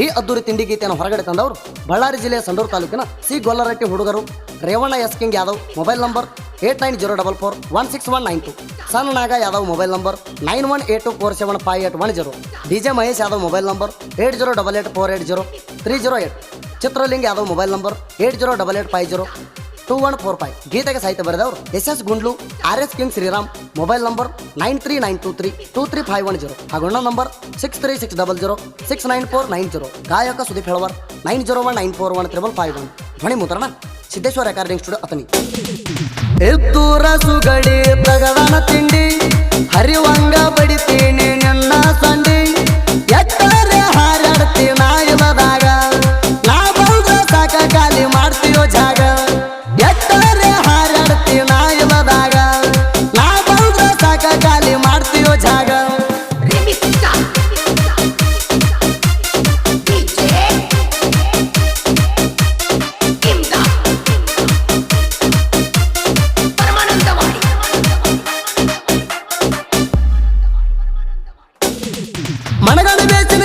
ಈ ಅದ್ದೂರಿ ತಿಂಡಿ ಗೀತೆಯನ್ನು ಹೊರಗಡೆ ತಂದವರು ಬಳ್ಳಾರಿ ಜಿಲ್ಲೆಯ ಸಂಡೂರು ತಾಲೂಕಿನ ಸಿ ಗೊಲ್ಲರಟ್ಟಿ ಹುಡುಗರು Revanna S king Yadav. Mobile number 8904416192. Sanna Naga Yadav mobile number 9182475810. DJ Mahesh Yadav mobile number 8088480308. Chitraling Yadav mobile number 8088502145. ಗೀತೆಗೆ ಸಾಹಿತ್ಯ ಬರೆದವರು SS Gundlu, RS king Sriram. Mobile number 9392323510 ಹಾಗೂ ಅಣ್ಣ ನಂಬರ್ 6360069490. ಗಾಯಕ ಸುದೀಪ್ ಹೆಳವರ್ 9019413551. ಧ್ವನಿ ಮುದ್ರಣ ಸಿದ್ದೇಶ್ವರ ರೆಕಾರ್ಡಿಂಗ್ ಸ್ಟುಡಿಯೋ ಅತನಿ. ಎದ್ದೂರ ಸುಗಡಿ ತಗದನ ತಿಂಡಿ ಹರಿವಂಗ ಬಡಿತೀನಿ ನನ್ನ ಸಂಡಿ. ಎಟ್ಟರೆ ಹಾರಾಡ್ತಿ ನಾಯದಾಗ ನಾ ಬಂದ್ರ ಸಾಕ ಖಾಲಿ ಮಾಡ್ತೀಯೋ ಜಾಗ. ಎಟ್ಟರೆ ಹಾರಾಡ್ತಿ ನಾಯದಾಗ ನಾ ಬಂದ್ರ ಸಾಕ ಖಾಲಿ ಮಾಡ್ತೀಯೋ ಜಾಗ. ಮನಗಂಡ ಬೇಸಿನ